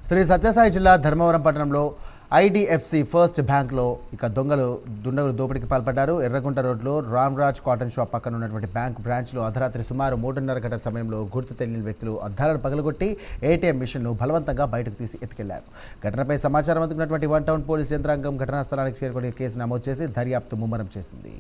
శ్రీ సత్యసాయి జిల్లా ధర్మవరం పట్టణంలో IDFC first బ్యాంక్లో దుండగులు దోపిడీకి పాల్పడ్డారు. ఎర్రగుంట రోడ్లో రామ్రాజ్ కాటన్ షాప్ పక్కన ఉన్నటువంటి బ్యాంక్ బ్రాంచ్లో అర్ధరాత్రి సుమారు 3:30 గంటల సమయంలో గుర్తు తెలియని వ్యక్తులు అద్దాలను పగలగొట్టి ఏటీఎం మిషన్ను బలవంతంగా బయటకు తీసి ఎత్తుకెళ్లారు. ఘటనపై సమాచారం అందుకున్నటువంటి వన్ టౌన్ పోలీస్ యంత్రాంగం ఘటనా స్థలానికి చేరుకుని కేసు నమోదు చేసి దర్యాప్తు ముమ్మరం చేసింది.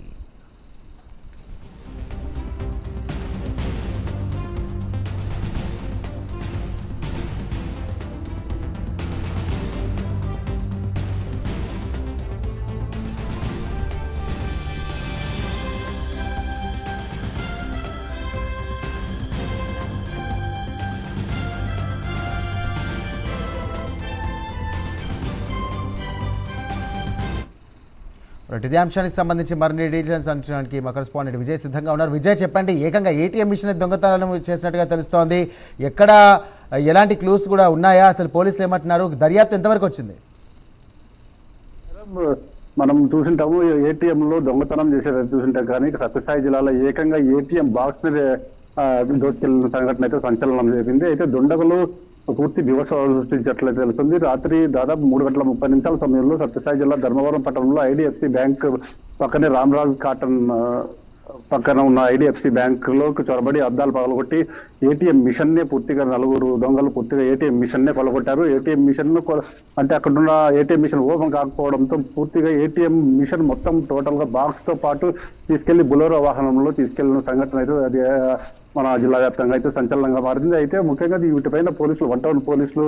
ఇదే అంశానికి సంబంధించి మరిన్ని డీటెయిల్స్ అందించడానికి మా కరెస్పాండెంట్ విజయ్ సిద్ధంగా ఉన్నారు. విజయ్, చెప్పండి, ఏకంగా ఏటీఎం మిషన్ దొంగతనాలను చేసినట్టుగా తెలుస్తోంది. ఎక్కడ ఎలాంటి క్లూస్ కూడా ఉన్నాయా? అసలు పోలీసులు ఏమంటున్నారు? దర్యాప్తు ఎంతవరకు వచ్చింది? మనం చూసింటాము ఏటీఎంలో దొంగతనం చేసేది చూసింటాం, కానీ సత్యసాయి జిల్లాలో ఏకంగా ఏటీఎం బాక్స్ మీద దోచుకెళ్లిన సంఘటన అయితే సంచలనం జరిగింది. అయితే దుండగులు పూర్తి వివసాయం సృష్టించినట్లయితే తెలుస్తుంది. రాత్రి దాదాపు 3:30 సమయంలో సత్యసాయి జిల్లా ధర్మవరం పట్టణంలో ఐడిఎఫ్సి బ్యాంక్ పక్కనే రామ్రాజ్ కాటన్ పక్కన ఉన్న ఐడిఎఫ్సి బ్యాంక్ లోకి చొరబడి అద్దాలు పగలగొట్టి ఏటీఎం మిషన్ నే పూర్తిగా నలుగురు దొంగలు పూర్తిగా ఏటీఎం మిషన్ నే కొలగొట్టారు. ఏటీఎం మిషన్ అంటే అక్కడున్న ఏటీఎం మిషన్ ఓపెన్ కాకపోవడంతో పూర్తిగా ఏటీఎం మిషన్ మొత్తం టోటల్ గా బాక్స్ తో పాటు తీసుకెళ్లి బులోరో వాహనంలో తీసుకెళ్లిన సంఘటన అయితే అది మన జిల్లా వ్యాప్తంగా అయితే సంచలనంగా మారింది. అయితే ముఖ్యంగా వీటిపైన పోలీసులు వన్ టౌన్ పోలీసులు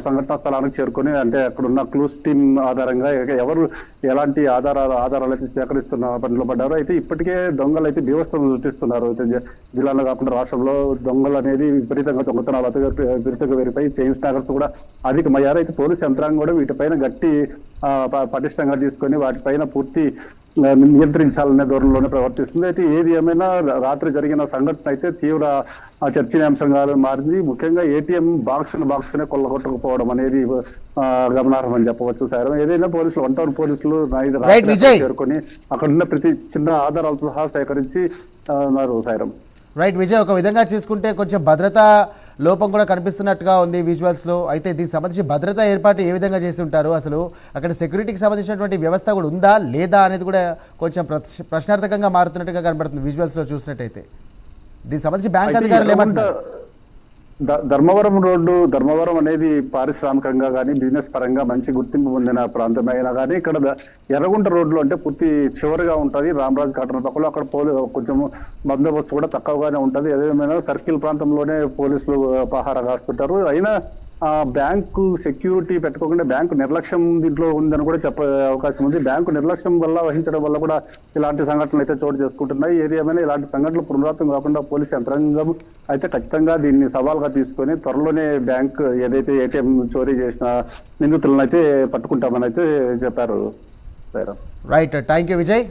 సంఘటనా స్థలానికి చేరుకొని అంటే అక్కడ ఉన్న క్లూస్ టీమ్ ఆధారంగా ఎవరు ఎలాంటి ఆధారాలు అయితే సేకరిస్తున్న పనిలో పడ్డారు. అయితే ఇప్పటికే దొంగలు అయితే బీభత్సం సృష్టిస్తున్నారు. అయితే జిల్లాలో కాకుండా రాష్ట్రంలో దొంగలు అనేది విపరీతంగా దొంగతనాలు విపరీతంగా వెరిపై చైన్ స్నాగర్స్ కూడా అధికమయ్యారు. అయితే పోలీసు యంత్రాంగం కూడా వీటిపైన గట్టి పటిష్టంగా తీసుకొని వాటిపైన పూర్తి నియంత్రించాలనే ధోరణిలోనే ప్రవర్తిస్తుంది. అయితే ఏది ఏమైనా రాత్రి జరిగిన సంఘటన అయితే తీవ్ర చర్చనీయాంశంగా మారింది. ముఖ్యంగా ఏటీఎం బాక్స్ నే కొల్లగొట్టకపోవడం అనేది గమనార్హం అని చెప్పవచ్చు. సార్, ఏదైనా పోలీసులు వన్ టౌన్ పోలీసులు చేరుకొని అక్కడ ఉన్న ప్రతి చిన్న ఆధారాలతో సహా సేకరించి ఉన్నారు. సాయిరం. రైట్ విజయ్, ఒక విధంగా చూసుకుంటే కొంచెం భద్రతా లోపం కూడా కనిపిస్తున్నట్టుగా ఉంది విజువల్స్లో. అయితే దీనికి సంబంధించి భద్రతా ఏర్పాటు ఏ విధంగా చేసి ఉంటారు? అసలు అక్కడ సెక్యూరిటీకి సంబంధించినటువంటి వ్యవస్థ కూడా ఉందా లేదా అనేది కూడా కొంచెం ప్రశ్నార్థకంగా మారుతున్నట్టుగా కనబడుతుంది విజువల్స్లో చూసినట్టయితే. దీనికి సంబంధించి బ్యాంక్ అధికారులు ఏమంటారు? ధర్మవరం అనేది పారిశ్రామికంగా కానీ బిజినెస్ పరంగా మంచి గుర్తింపు పొందిన ప్రాంతం అయినా కానీ ఇక్కడ ఎర్రగుంట రోడ్లు అంటే పూర్తి చివరిగా ఉంటుంది. రామరాజ్ కాటన్ పక్కలో అక్కడ కొంచెం బందోబస్తు కూడా తక్కువగానే ఉంటుంది. ఏదేమైనా సర్కిల్ ప్రాంతంలోనే పోలీసులు పహారా కాస్తుంటారు. అయినా బ్యాంకు సెక్యూరిటీ పెట్టుకోకుండా బ్యాంకు నిర్లక్ష్యం దీంట్లో ఉందని కూడా చెప్పే అవకాశం ఉంది. బ్యాంకు నిర్లక్ష్యం వల్ల వహించడం వల్ల కూడా ఇలాంటి సంఘటనలు అయితే చోటు చేసుకుంటున్నాయి. ఏది ఏమైనా ఇలాంటి సంఘటనలు పునరావృతం కాకుండా పోలీసు యంత్రాంగం అయితే ఖచ్చితంగా దీన్ని సవాల్గా తీసుకొని త్వరలోనే బ్యాంక్ ఏదైతే ఏటీఎం చోరీ చేసిన నిందితులను అయితే పట్టుకుంటామని అయితే చెప్పారు. Right, thank you Vijay.